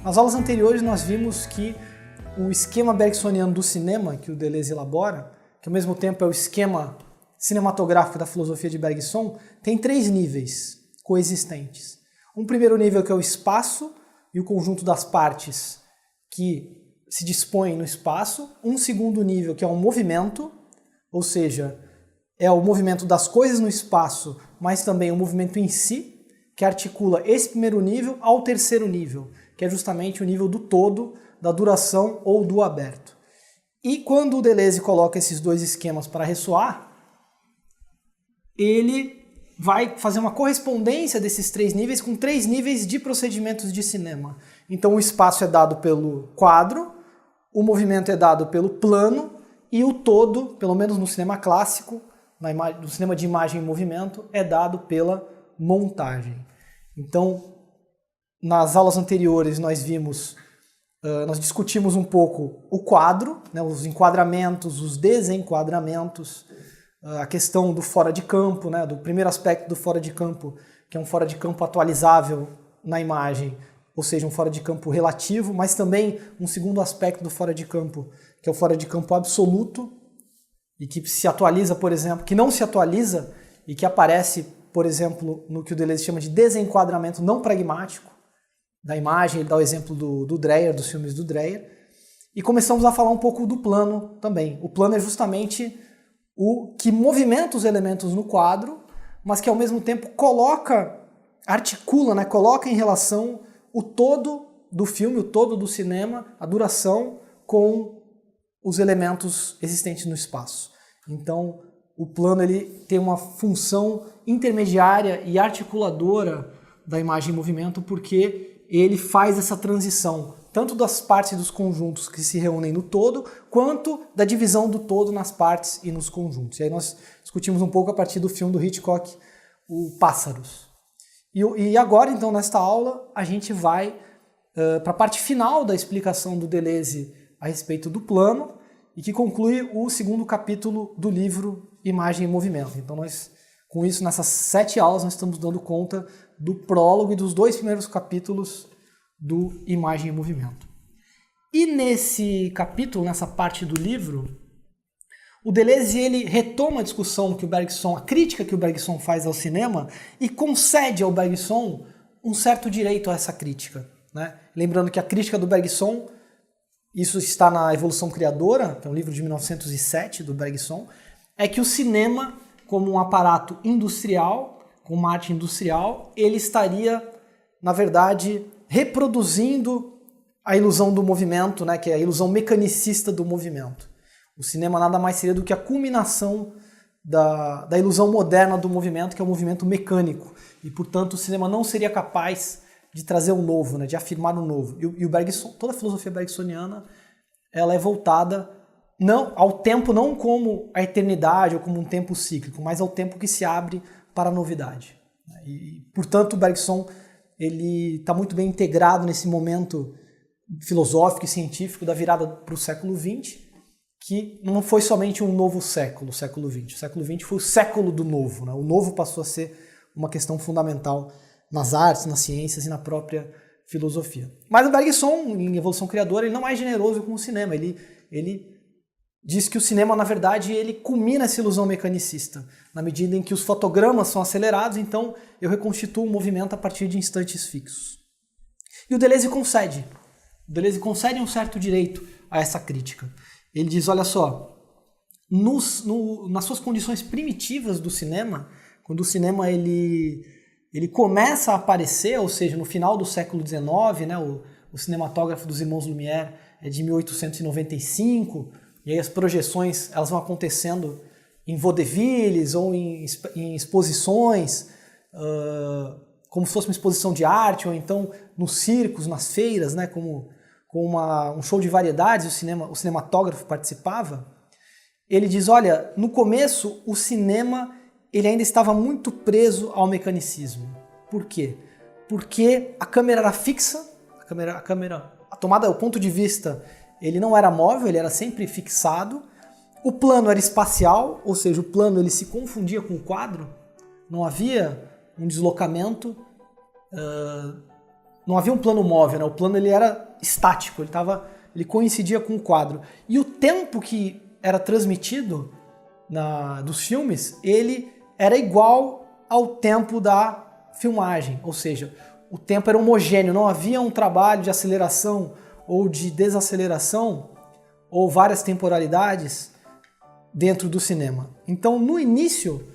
Nas aulas anteriores nós vimos que o esquema bergsoniano do cinema, que o Deleuze elabora, que ao mesmo tempo é o esquema cinematográfico da filosofia de Bergson, tem 3 níveis coexistentes. Um primeiro nível que é o espaço e o conjunto das partes que se dispõem no espaço. Um segundo nível que é o movimento, ou seja, é o movimento das coisas no espaço, mas também o movimento em si, que articula esse primeiro nível ao terceiro nível, que é justamente o nível do todo, da duração ou do aberto. E quando o Deleuze coloca esses 2 esquemas para ressoar, ele vai fazer uma correspondência desses 3 níveis com 3 níveis de procedimentos de cinema. Então o espaço é dado pelo quadro, o movimento é dado pelo plano e o todo, pelo menos no cinema clássico, no cinema de imagem e movimento, é dado pela montagem. Então, nas aulas anteriores nós discutimos um pouco o quadro, né, os enquadramentos, os desenquadramentos, a questão do fora de campo, né, do primeiro aspecto do fora de campo, que é um fora de campo atualizável na imagem, ou seja, um fora de campo relativo, mas também um segundo aspecto do fora de campo, que é o fora de campo absoluto, e que se atualiza, por exemplo, que não se atualiza e que aparece, por exemplo, no que o Deleuze chama de desenquadramento não pragmático da imagem. Ele dá o exemplo do Dreyer, dos filmes do Dreyer. E começamos a falar um pouco do plano também. O plano é justamente o que movimenta os elementos no quadro, mas que ao mesmo tempo articula, né, coloca em relação o todo do filme, o todo do cinema, a duração com os elementos existentes no espaço. Então, o plano ele tem uma função intermediária e articuladora da imagem em movimento, porque ele faz essa transição, tanto das partes e dos conjuntos que se reúnem no todo, quanto da divisão do todo nas partes e nos conjuntos. E aí nós discutimos um pouco a partir do filme do Hitchcock, o Pássaros. E agora, então, nesta aula, a gente vai para a parte final da explicação do Deleuze a respeito do plano, e que conclui o segundo capítulo do livro Imagem em Movimento. Então com isso, nessas 7 aulas, nós estamos dando conta do prólogo e dos 2 primeiros capítulos do Imagem em Movimento. E nesse capítulo, nessa parte do livro, o Deleuze ele retoma a discussão que o Bergson, a crítica que o Bergson faz ao cinema, e concede ao Bergson um certo direito a essa crítica, né? Lembrando que a crítica do Bergson, isso está na Evolução Criadora, que é um livro de 1907 do Bergson, é que o cinema, como um aparato industrial, como uma arte industrial, ele estaria, na verdade, reproduzindo a ilusão do movimento, né, que é a ilusão mecanicista do movimento. O cinema nada mais seria do que a culminação da ilusão moderna do movimento, que é o movimento mecânico. E, portanto, o cinema não seria capaz de trazer o novo, né, de afirmar o novo. E o Bergson, toda a filosofia bergsoniana, ela é voltada ao tempo não como a eternidade ou como um tempo cíclico, mas ao tempo que se abre para a novidade. E, portanto, o Bergson está muito bem integrado nesse momento filosófico e científico da virada para o século XX, que não foi somente um novo século, o século XX. O século XX foi o século do novo, né? O novo passou a ser uma questão fundamental nas artes, nas ciências e na própria filosofia. Mas o Bergson, em Evolução Criadora, ele não é generoso com o cinema. Ele diz que o cinema, na verdade, ele culmina essa ilusão mecanicista, na medida em que os fotogramas são acelerados, então eu reconstituo o movimento a partir de instantes fixos. E o Deleuze concede. O Deleuze concede um certo direito a essa crítica. Ele diz, olha só, nas suas condições primitivas do cinema, quando o cinema ele começa a aparecer, ou seja, no final do século XIX, né, o cinematógrafo dos irmãos Lumière é de 1895, e aí as projeções elas vão acontecendo em vaudevilles ou em exposições, como se fosse uma exposição de arte, ou então nos circos, nas feiras, né, com um show de variedades, o cinematógrafo participava. Ele diz, olha, no começo o cinema ele ainda estava muito preso ao mecanicismo. Por quê? Porque a câmera era fixa, a tomada, o ponto de vista, ele não era móvel, ele era sempre fixado. O plano era espacial, ou seja, o plano ele se confundia com o quadro, não havia um deslocamento não havia um plano móvel, né? O plano ele era estático, ele coincidia com o quadro. E o tempo que era transmitido dos filmes, ele era igual ao tempo da filmagem, ou seja, o tempo era homogêneo, não havia um trabalho de aceleração ou de desaceleração ou várias temporalidades dentro do cinema. Então, no início,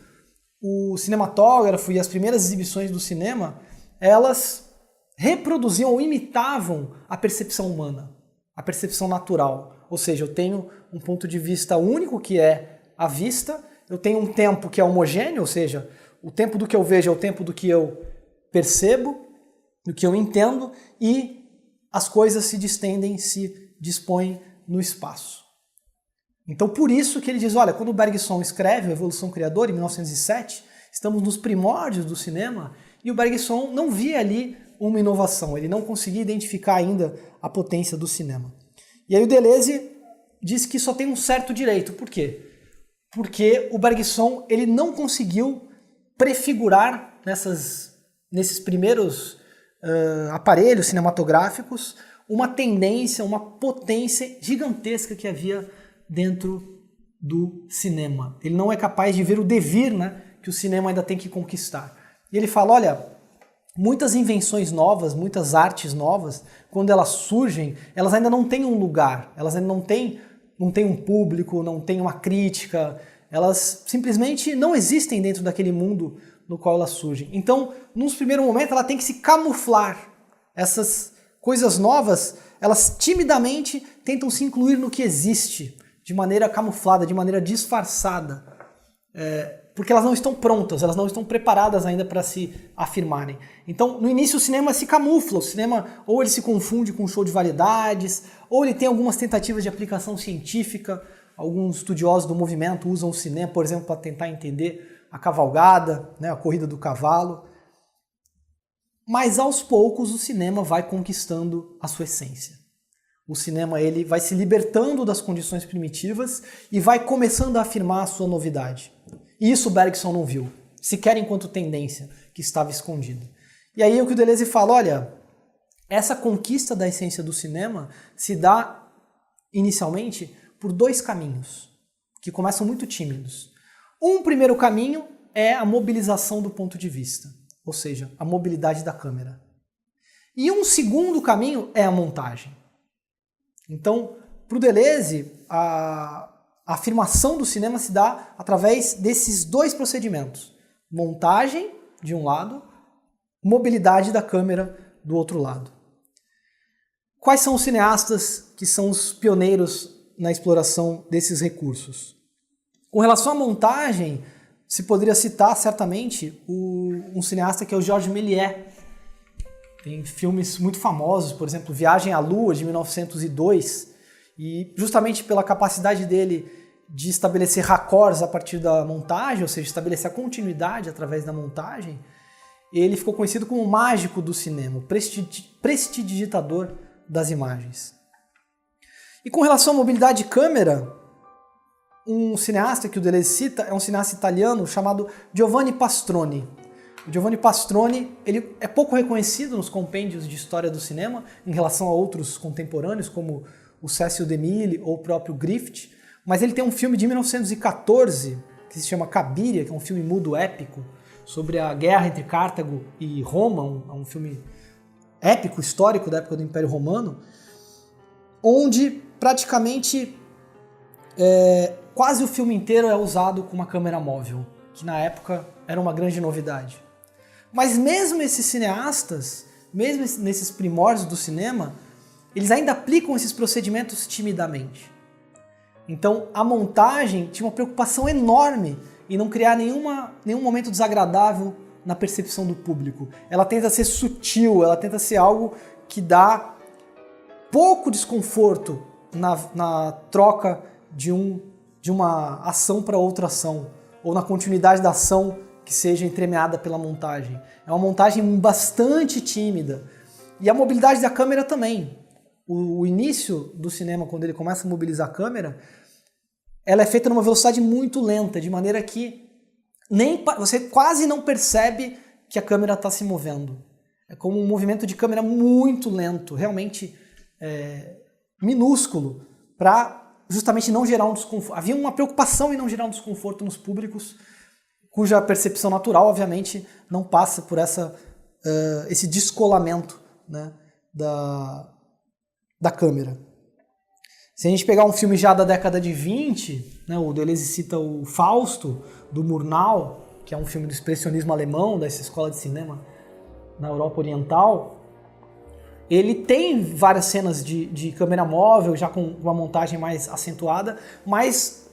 o cinematógrafo e as primeiras exibições do cinema, elas reproduziam ou imitavam a percepção humana, a percepção natural. Ou seja, eu tenho um ponto de vista único, que é a vista, eu tenho um tempo que é homogêneo, ou seja, o tempo do que eu vejo é o tempo do que eu percebo, do que eu entendo, e as coisas se distendem, se dispõem no espaço. Então, por isso que ele diz, olha, quando o Bergson escreve A Evolução Criadora, em 1907, estamos nos primórdios do cinema, e o Bergson não via ali uma inovação, ele não conseguia identificar ainda a potência do cinema. E aí o Deleuze diz que só tem um certo direito. Por quê? Porque o Bergson ele não conseguiu prefigurar nesses primeiros aparelhos cinematográficos uma tendência, uma potência gigantesca que havia dentro do cinema. Ele não é capaz de ver o devir, né, que o cinema ainda tem que conquistar. E ele fala, olha, muitas invenções novas, muitas artes novas, quando elas surgem, elas ainda não têm um lugar, elas ainda não têm um público, não têm uma crítica, elas simplesmente não existem dentro daquele mundo no qual elas surgem. Então, num primeiro momento, ela tem que se camuflar. Essas coisas novas, elas timidamente tentam se incluir no que existe, de maneira camuflada, de maneira disfarçada, porque elas não estão prontas, elas não estão preparadas ainda para se afirmarem. Então, no início, o cinema se camufla, o cinema ou ele se confunde com um show de variedades, ou ele tem algumas tentativas de aplicação científica. Alguns estudiosos do movimento usam o cinema, por exemplo, para tentar entender a cavalgada, né, a corrida do cavalo. Mas aos poucos o cinema vai conquistando a sua essência. O cinema ele vai se libertando das condições primitivas e vai começando a afirmar a sua novidade. E isso Bergson não viu, sequer enquanto tendência que estava escondida. E aí o que o Deleuze fala, olha, essa conquista da essência do cinema se dá inicialmente por dois caminhos, que começam muito tímidos. Um primeiro caminho é a mobilização do ponto de vista, ou seja, a mobilidade da câmera. E um segundo caminho é a montagem. Então, para o Deleuze, a afirmação do cinema se dá através desses dois procedimentos. Montagem, de um lado, mobilidade da câmera, do outro lado. Quais são os cineastas que são os pioneiros na exploração desses recursos? Com relação à montagem, se poderia citar certamente um cineasta que é o Georges Méliès. Tem filmes muito famosos, por exemplo, Viagem à Lua, de 1902, e justamente pela capacidade dele de estabelecer raccords a partir da montagem, ou seja, estabelecer a continuidade através da montagem, ele ficou conhecido como o mágico do cinema, o prestidigitador das imagens. E com relação à mobilidade de câmera, um cineasta que o Deleuze cita é um cineasta italiano chamado Giovanni Pastrone. O Giovanni Pastrone ele é pouco reconhecido nos compêndios de história do cinema em relação a outros contemporâneos, como o Cecil DeMille ou o próprio Griffith, mas ele tem um filme de 1914 que se chama Cabiria, que é um filme mudo épico sobre a guerra entre Cartago e Roma, um filme épico, histórico da época do Império Romano, onde praticamente quase o filme inteiro é usado com uma câmera móvel, que na época era uma grande novidade. Mas mesmo esses cineastas, mesmo nesses primórdios do cinema, eles ainda aplicam esses procedimentos timidamente. Então a montagem tinha uma preocupação enorme em não criar nenhum momento desagradável na percepção do público. Ela tenta ser sutil, ela tenta ser algo que dá pouco desconforto na troca de uma ação para outra ação, ou na continuidade da ação que seja entremeada pela montagem. É uma montagem bastante tímida. E a mobilidade da câmera também. O início do cinema, quando ele começa a mobilizar a câmera, ela é feita numa velocidade muito lenta, de maneira que você quase não percebe que a câmera está se movendo. É como um movimento de câmera muito lento, realmente minúsculo, para justamente não gerar um desconforto. Havia uma preocupação em não gerar um desconforto nos públicos, cuja percepção natural, obviamente, não passa por esse descolamento, né, da câmera. Se a gente pegar um filme já da década de 20, né, o Deleuze cita o Fausto, do Murnau, que é um filme do expressionismo alemão, dessa escola de cinema na Europa Oriental, ele tem várias cenas de câmera móvel, já com uma montagem mais acentuada, mas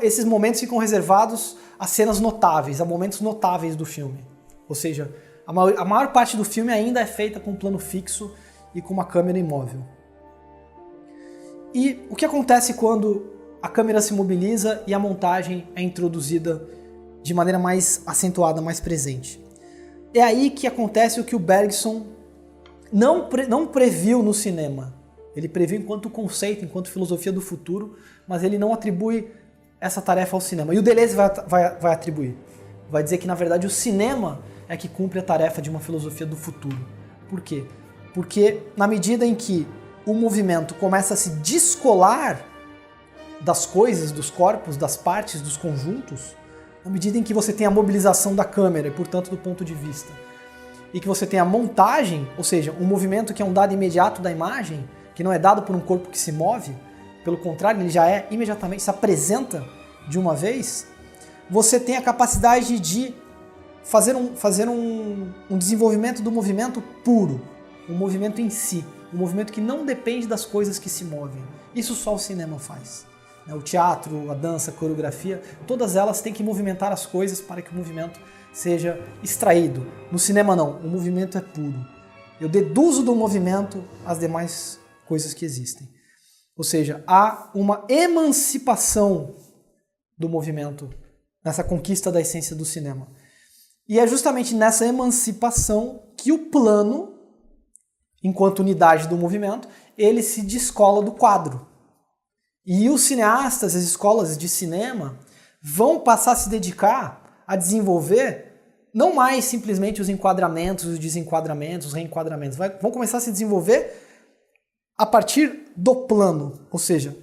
esses momentos ficam reservados a cenas notáveis, a momentos notáveis do filme. Ou seja, a maior parte do filme ainda é feita com um plano fixo e com uma câmera imóvel. E o que acontece quando a câmera se mobiliza e a montagem é introduzida de maneira mais acentuada, mais presente? É aí que acontece o que o Bergson não previu no cinema. Ele previu enquanto conceito, enquanto filosofia do futuro, mas ele não atribui essa tarefa ao cinema. E o Deleuze vai atribuir. Vai dizer que, na verdade, o cinema é que cumpre a tarefa de uma filosofia do futuro. Por quê? Porque na medida em que o movimento começa a se descolar das coisas, dos corpos, das partes, dos conjuntos, na medida em que você tem a mobilização da câmera e, portanto, do ponto de vista, e que você tem a montagem, ou seja, um movimento que é um dado imediato da imagem, que não é dado por um corpo que se move, pelo contrário, ele já é imediatamente, se apresenta de uma vez, você tem a capacidade de fazer um desenvolvimento do movimento puro, um movimento em si, um movimento que não depende das coisas que se movem. Isso só o cinema faz. O teatro, a dança, a coreografia, todas elas têm que movimentar as coisas para que o movimento seja extraído. No cinema não, o movimento é puro. Eu deduzo do movimento as demais coisas que existem. Ou seja, há uma emancipação do movimento nessa conquista da essência do cinema. E é justamente nessa emancipação que o plano, enquanto unidade do movimento, ele se descola do quadro. E os cineastas, as escolas de cinema, vão passar a se dedicar a desenvolver não mais simplesmente os enquadramentos, os desenquadramentos, os reenquadramentos. Vão começar a se desenvolver a partir do plano, ou seja,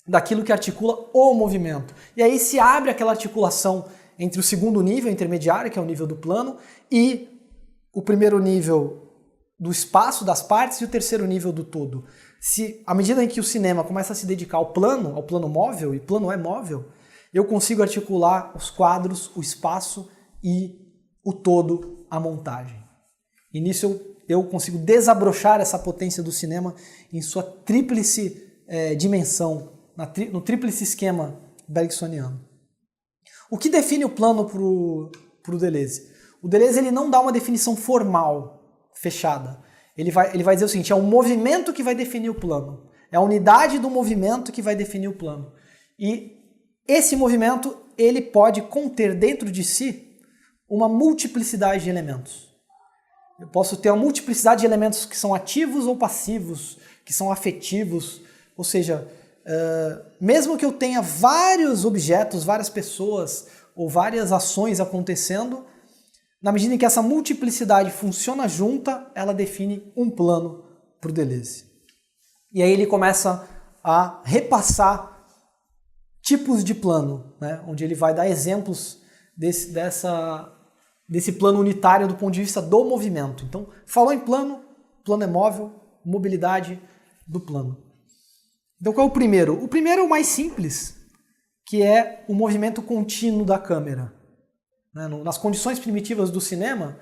daquilo que articula o movimento. E aí se abre aquela articulação entre o segundo nível intermediário, que é o nível do plano, e o primeiro nível do espaço, das partes, e o terceiro nível do todo. À medida em que o cinema começa a se dedicar ao plano móvel, e plano é móvel, eu consigo articular os quadros, o espaço e o todo, a montagem. E nisso eu consigo desabrochar essa potência do cinema em sua tríplice dimensão, no tríplice esquema bergsoniano. O que define o plano para o Deleuze? O Deleuze ele não dá uma definição formal, fechada. Ele vai dizer o seguinte, é o movimento que vai definir o plano. É a unidade do movimento que vai definir o plano. E esse movimento ele pode conter dentro de si uma multiplicidade de elementos. Eu posso ter uma multiplicidade de elementos que são ativos ou passivos, que são afetivos, ou seja, mesmo que eu tenha vários objetos, várias pessoas ou várias ações acontecendo, na medida em que essa multiplicidade funciona junta, ela define um plano para o Deleuze. E aí ele começa a repassar tipos de plano, né, onde ele vai dar exemplos desse plano unitário do ponto de vista do movimento. Então, falou em plano é móvel, mobilidade do plano. Então, qual é o primeiro? O primeiro é o mais simples, que é o movimento contínuo da câmera. Nas condições primitivas do cinema,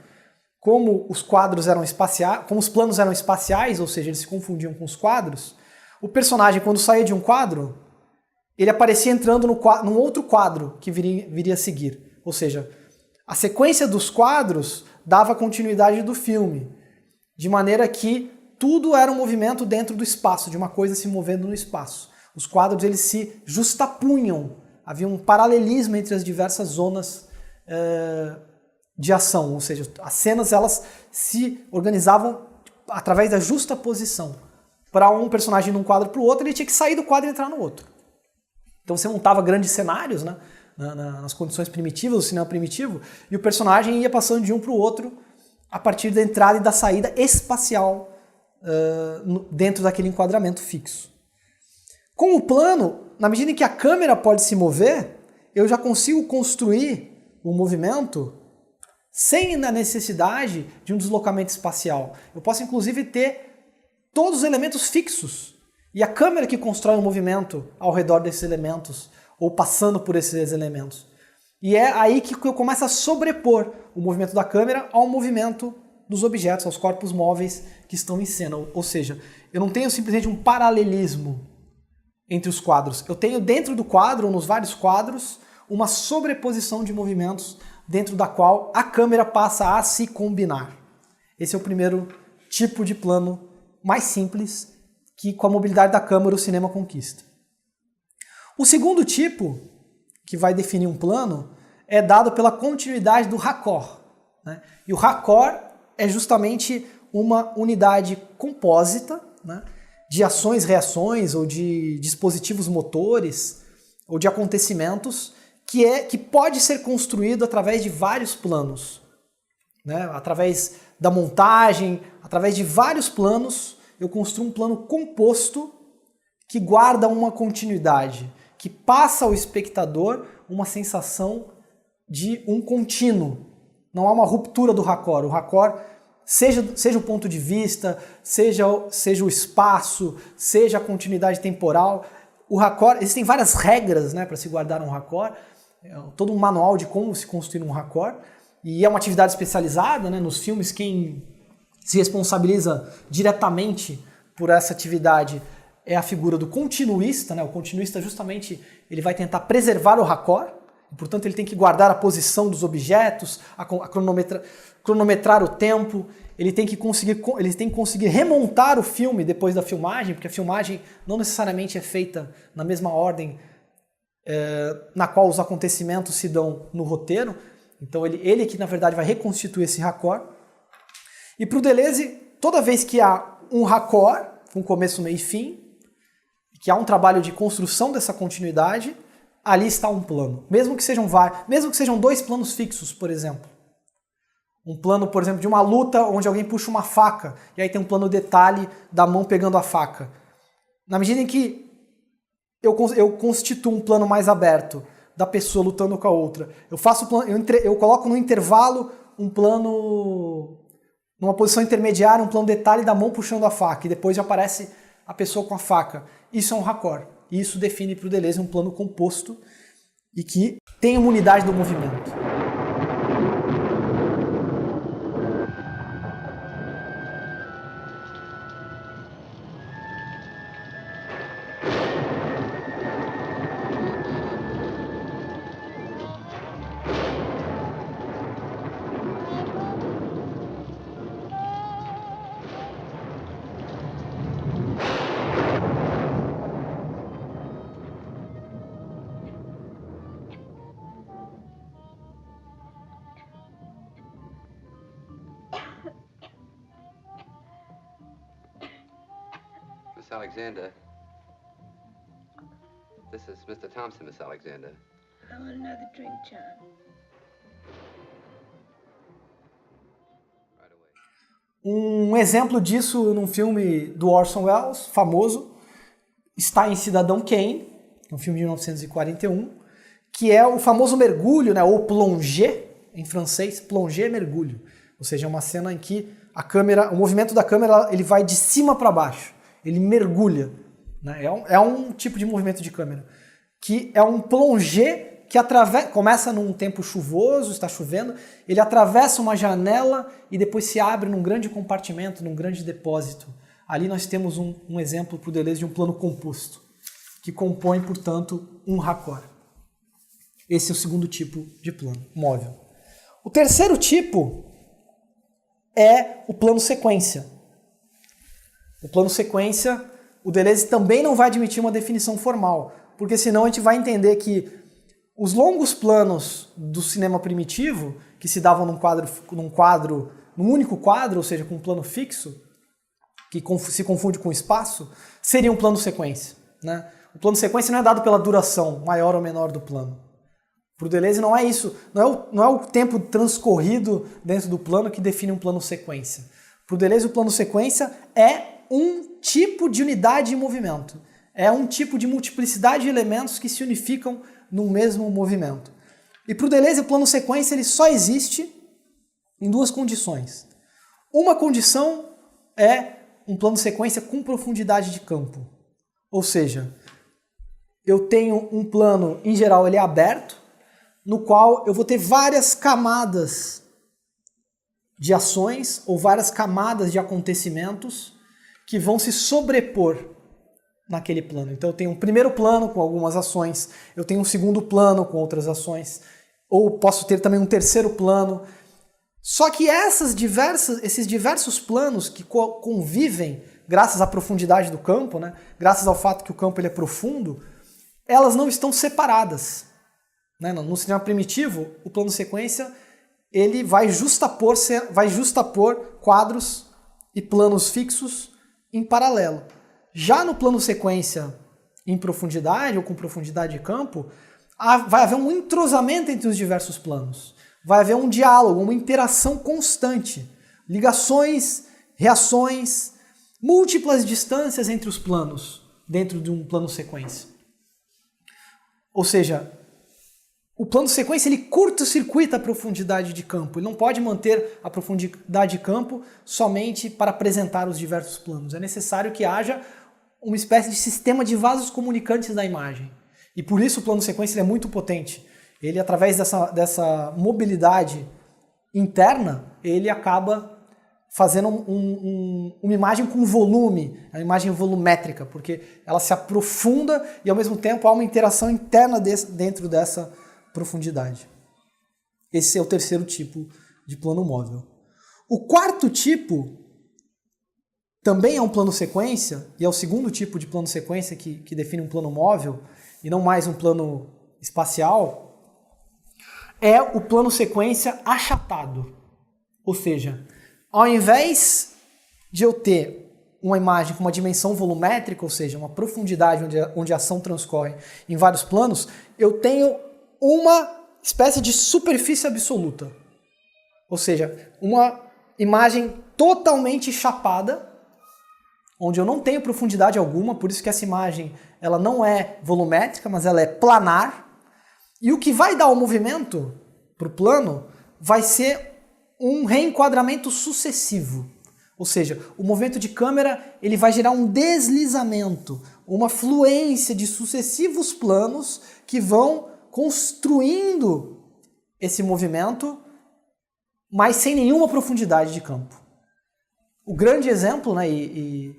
como os quadros eram espaciais, como os planos eram espaciais, ou seja, eles se confundiam com os quadros, o personagem, quando saía de um quadro, ele aparecia entrando num outro quadro que viria a seguir. Ou seja, a sequência dos quadros dava continuidade do filme, de maneira que tudo era um movimento dentro do espaço, de uma coisa se movendo no espaço. Os quadros eles se justapunham, havia um paralelismo entre as diversas zonas de ação, ou seja, as cenas elas se organizavam através da justaposição. Para um personagem num quadro para o outro, ele tinha que sair do quadro e entrar no outro. Então você montava grandes cenários, né, nas condições primitivas, do cinema primitivo, e o personagem ia passando de um para o outro a partir da entrada e da saída espacial dentro daquele enquadramento fixo. Com o plano, na medida em que a câmera pode se mover, eu já consigo construir o movimento sem a necessidade de um deslocamento espacial. Eu posso inclusive ter todos os elementos fixos e a câmera que constrói o movimento ao redor desses elementos ou passando por esses elementos. E é aí que eu começo a sobrepor o movimento da câmera ao movimento dos objetos, aos corpos móveis que estão em cena. Ou seja, eu não tenho simplesmente um paralelismo entre os quadros. Eu tenho dentro do quadro, ou nos vários quadros, uma sobreposição de movimentos dentro da qual a câmera passa a se combinar. Esse é o primeiro tipo de plano mais simples que com a mobilidade da câmera o cinema conquista. O segundo tipo, que vai definir um plano, é dado pela continuidade do raccord, né? E o raccord é justamente uma unidade compósita, né, de ações, reações ou de dispositivos motores ou de acontecimentos que pode ser construído através de vários planos, né? Através da montagem, através de vários planos, eu construo um plano composto que guarda uma continuidade, que passa ao espectador uma sensação de um contínuo. Não há uma ruptura do raccord. O raccord, seja o ponto de vista, seja o espaço, seja a continuidade temporal, o raccord, existem várias regras, né, para se guardar um raccord, todo um manual de como se construir um raccord, e é uma atividade especializada, né, nos filmes quem se responsabiliza diretamente por essa atividade é a figura do continuista, né? O continuista justamente ele vai tentar preservar o raccord, e, portanto ele tem que guardar a posição dos objetos, a cronometrar o tempo, ele tem que conseguir remontar o filme depois da filmagem, porque a filmagem não necessariamente é feita na mesma ordem na qual os acontecimentos se dão no roteiro. Então ele que na verdade vai reconstituir esse raccord. E para o Deleuze, toda vez que há um raccord, com começo, meio e fim, que há um trabalho de construção dessa continuidade, ali está um plano. Mesmo que sejam dois planos fixos, por exemplo. Um plano, por exemplo, de uma luta onde alguém puxa uma faca, e aí tem um plano detalhe da mão pegando a faca. Na medida em que eu constituo um plano mais aberto da pessoa lutando com a outra, eu coloco no intervalo um plano, numa posição intermediária, um plano detalhe da mão puxando a faca, e depois já aparece a pessoa com a faca. Isso é um raccord. E isso define para o Deleuze um plano composto e que tem uma unidade do movimento. Miss Alexander. This is Mr. Thompson, Miss Alexander. I want another drink, John. Right away. Um exemplo disso num filme do Orson Welles, famoso, está em Cidadão Kane, um filme de 1941, que é o famoso mergulho, né, ou plongée, em francês, plongée é mergulho. Ou seja, é uma cena em que o movimento da câmera ele vai de cima para baixo. Ele mergulha, né? É um tipo de movimento de câmera, que é um plongée que começa num tempo chuvoso, está chovendo, ele atravessa uma janela e depois se abre num grande compartimento, num grande depósito. Ali nós temos um exemplo para o Deleuze de um plano composto, que compõe, portanto, um raccord. Esse é o segundo tipo de plano móvel. O terceiro tipo é o plano sequência. O plano sequência, o Deleuze também não vai admitir uma definição formal, porque senão a gente vai entender que os longos planos do cinema primitivo, que se davam num único quadro, ou seja, com um plano fixo, que se confunde com o espaço, seria um plano sequência, né? O plano sequência não é dado pela duração maior ou menor do plano. Para o Deleuze não é isso, não é o tempo transcorrido dentro do plano que define um plano sequência. Para o Deleuze o plano sequência é um tipo de unidade de movimento, é um tipo de multiplicidade de elementos que se unificam no mesmo movimento. E para o Deleuze o plano sequência ele só existe em duas condições. Uma condição é um plano sequência com profundidade de campo, ou seja, eu tenho um plano, em geral ele é aberto, no qual eu vou ter várias camadas de ações ou várias camadas de acontecimentos que vão se sobrepor naquele plano. Então eu tenho um primeiro plano com algumas ações, eu tenho um segundo plano com outras ações, ou posso ter também um terceiro plano. Só que esses diversos planos que convivem graças à profundidade do campo, né, graças ao fato que o campo ele é profundo, elas não estão separadas. Né? No cinema primitivo, o plano sequência ele vai justapor quadros e planos fixos em paralelo. Já no plano sequência em profundidade ou com profundidade de campo, vai haver um entrosamento entre os diversos planos. Vai haver um diálogo, uma interação constante, ligações, reações, múltiplas distâncias entre os planos dentro de um plano sequência. Ou seja, o plano sequência ele curta-circuita a profundidade de campo. Ele não pode manter a profundidade de campo somente para apresentar os diversos planos. É necessário que haja uma espécie de sistema de vasos comunicantes da imagem. E por isso o plano sequência ele é muito potente. Ele, através dessa mobilidade interna, ele acaba fazendo uma imagem com volume, a imagem volumétrica, porque ela se aprofunda e ao mesmo tempo há uma interação interna dentro dessa profundidade. Esse é o terceiro tipo de plano móvel. O quarto tipo também é um plano sequência, e é o segundo tipo de plano sequência que define um plano móvel, e não mais um plano espacial, é o plano sequência achatado. Ou seja, ao invés de eu ter uma imagem com uma dimensão volumétrica, ou seja, uma profundidade onde a ação transcorre em vários planos, eu tenho uma espécie de superfície absoluta. Ou seja, uma imagem totalmente chapada, onde eu não tenho profundidade alguma, por isso que essa imagem ela não é volumétrica, mas ela é planar. E o que vai dar o movimento para o plano vai ser um reenquadramento sucessivo. Ou seja, o movimento de câmera ele vai gerar um deslizamento, uma fluência de sucessivos planos que vão construindo esse movimento, mas sem nenhuma profundidade de campo. O grande exemplo, né, e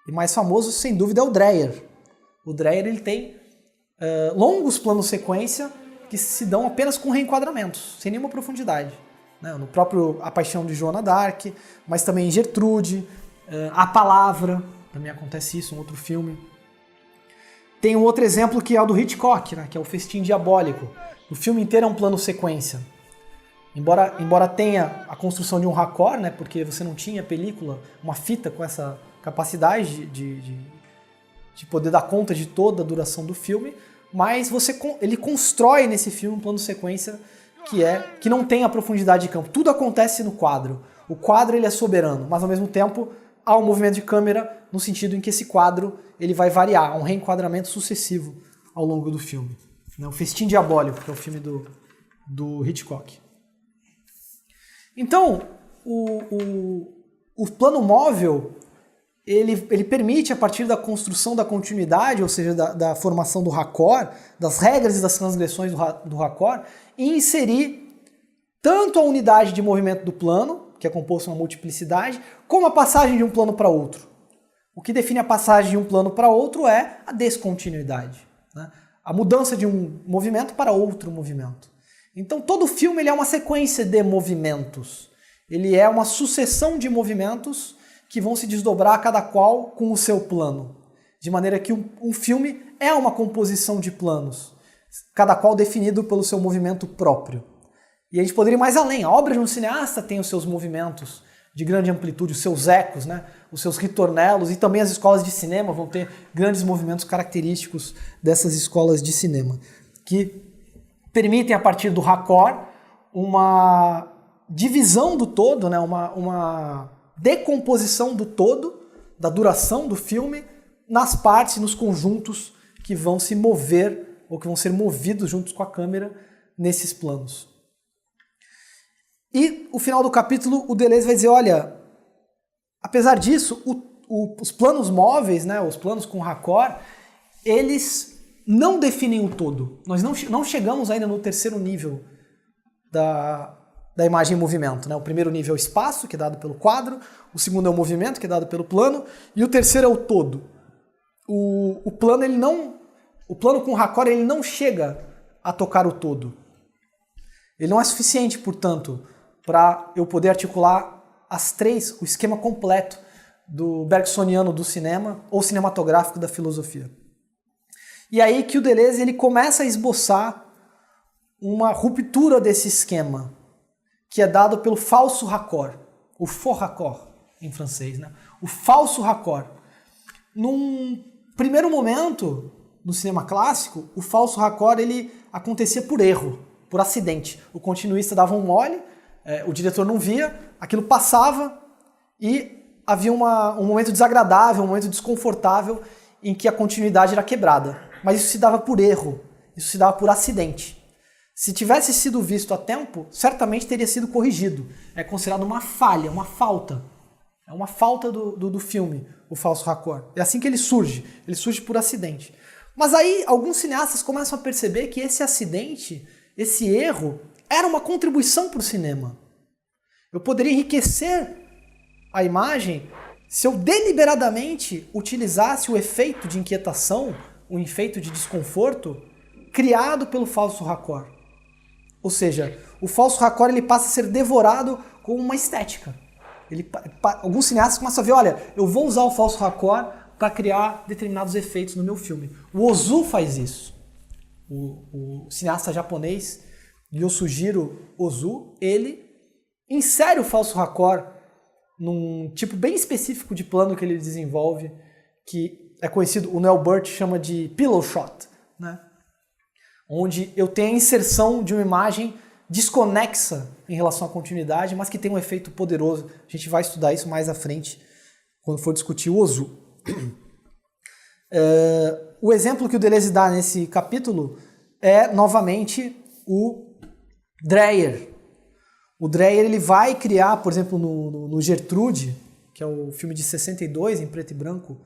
mais famoso, sem dúvida, é o Dreyer. O Dreyer ele tem longos planos sequência que se dão apenas com reenquadramentos, sem nenhuma profundidade. Né? No próprio A Paixão de Joana d'Arc, mas também em Gertrude, A Palavra, também acontece isso, um outro filme. Tem um outro exemplo que é o do Hitchcock, né, que é o Festim Diabólico. O filme inteiro é um plano sequência. Embora tenha a construção de um raccord, né, porque você não tinha película, uma fita com essa capacidade de poder dar conta de toda a duração do filme, mas ele constrói nesse filme um plano sequência que não tem a profundidade de campo. Tudo acontece no quadro. O quadro ele é soberano, mas ao mesmo tempo há um movimento de câmera no sentido em que esse quadro ele vai variar, um reenquadramento sucessivo ao longo do filme. O Festim Diabólico, que é o filme do Hitchcock. Então, o plano móvel ele permite, a partir da construção da continuidade, ou seja, da formação do raccord, das regras e das transgressões do raccord, inserir tanto a unidade de movimento do plano, que é composto por uma multiplicidade, como a passagem de um plano para outro. O que define a passagem de um plano para outro é a descontinuidade, né? A mudança de um movimento para outro movimento. Então todo filme ele é uma sequência de movimentos. Ele é uma sucessão de movimentos que vão se desdobrar cada qual com o seu plano. De maneira que um filme é uma composição de planos, cada qual definido pelo seu movimento próprio. E a gente poderia ir mais além. A obra de um cineasta tem os seus movimentos de grande amplitude, os seus ecos, né? Os seus ritornelos, e também as escolas de cinema vão ter grandes movimentos característicos dessas escolas de cinema, que permitem, a partir do raccord, uma divisão do todo, né? uma decomposição do todo, da duração do filme, nas partes, nos conjuntos que vão se mover ou que vão ser movidos juntos com a câmera nesses planos. E o final do capítulo, o Deleuze vai dizer, olha, apesar disso, os planos móveis, né, os planos com raccord, eles não definem o todo. Nós não chegamos ainda no terceiro nível da imagem em movimento. Né? O primeiro nível é o espaço, que é dado pelo quadro, o segundo é o movimento, que é dado pelo plano, e o terceiro é o todo. O plano com raccord ele não chega a tocar o todo. Ele não é suficiente, portanto, para eu poder articular o esquema completo do bergsoniano do cinema ou cinematográfico da filosofia. E aí que o Deleuze ele começa a esboçar uma ruptura desse esquema, que é dado pelo falso raccord, o faux raccord em francês, né? O falso raccord. Num primeiro momento, no cinema clássico, o falso raccord ele acontecia por erro, por acidente. O continuista dava um mole, o diretor não via, aquilo passava e havia um momento desagradável, um momento desconfortável em que a continuidade era quebrada. Mas isso se dava por erro, isso se dava por acidente. Se tivesse sido visto a tempo, certamente teria sido corrigido. É considerado uma falha, uma falta. É uma falta do filme, o falso raccord. É assim que ele surge por acidente. Mas aí alguns cineastas começam a perceber que esse acidente, esse erro, era uma contribuição para o cinema. Eu poderia enriquecer a imagem se eu deliberadamente utilizasse o efeito de inquietação, o efeito de desconforto, criado pelo falso raccord. Ou seja, o falso raccord ele passa a ser devorado com uma estética. Alguns cineastas começam a ver, olha, eu vou usar o falso raccord para criar determinados efeitos no meu filme. O Ozu faz isso. O cineasta japonês Yosujiro Ozu, ele insere o falso raccord num tipo bem específico de plano que ele desenvolve, que é conhecido, o Noel Burt chama de pillow shot, né? Onde eu tenho a inserção de uma imagem desconexa em relação à continuidade, mas que tem um efeito poderoso. A gente vai estudar isso mais à frente, quando for discutir o Ozu. O exemplo que o Deleuze dá nesse capítulo é, novamente, o Dreyer. O Dreyer ele vai criar, por exemplo, no Gertrude, que é o filme de 62, em preto e branco,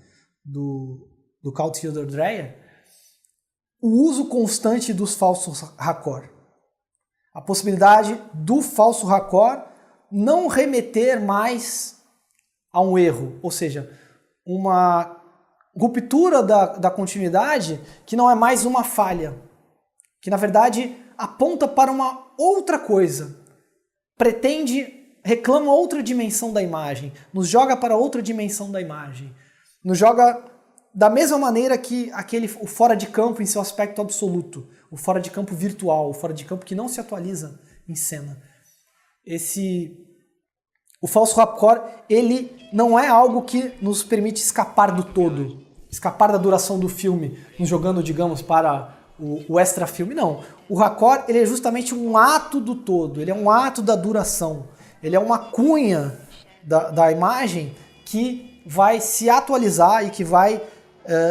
do Carl Theodor Dreyer, o uso constante dos falsos raccord. A possibilidade do falso raccord não remeter mais a um erro, ou seja, uma ruptura da continuidade que não é mais uma falha, que na verdade aponta para uma outra coisa, reclama outra dimensão da imagem, nos joga para outra dimensão da imagem, nos joga da mesma maneira que o fora de campo em seu aspecto absoluto, o fora de campo virtual, o fora de campo que não se atualiza em cena. O falso raccord, ele não é algo que nos permite escapar do todo, escapar da duração do filme, nos jogando, digamos, para o extra-filme, não. O raccord, ele é justamente um ato do todo, ele é um ato da duração, ele é uma cunha da imagem que vai se atualizar e que vai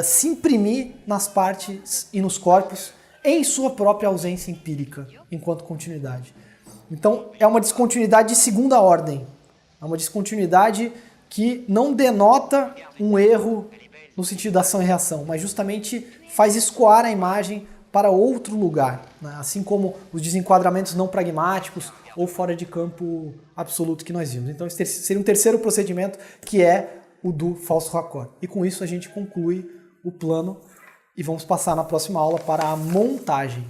se imprimir nas partes e nos corpos em sua própria ausência empírica, enquanto continuidade. Então, é uma descontinuidade de segunda ordem. É uma descontinuidade que não denota um erro no sentido da ação e reação, mas justamente faz escoar a imagem para outro lugar, né? Assim como os desenquadramentos não pragmáticos ou fora de campo absoluto que nós vimos. Então, esse seria um terceiro procedimento, que é o do falso raccord. E com isso a gente conclui o plano e vamos passar na próxima aula para a montagem.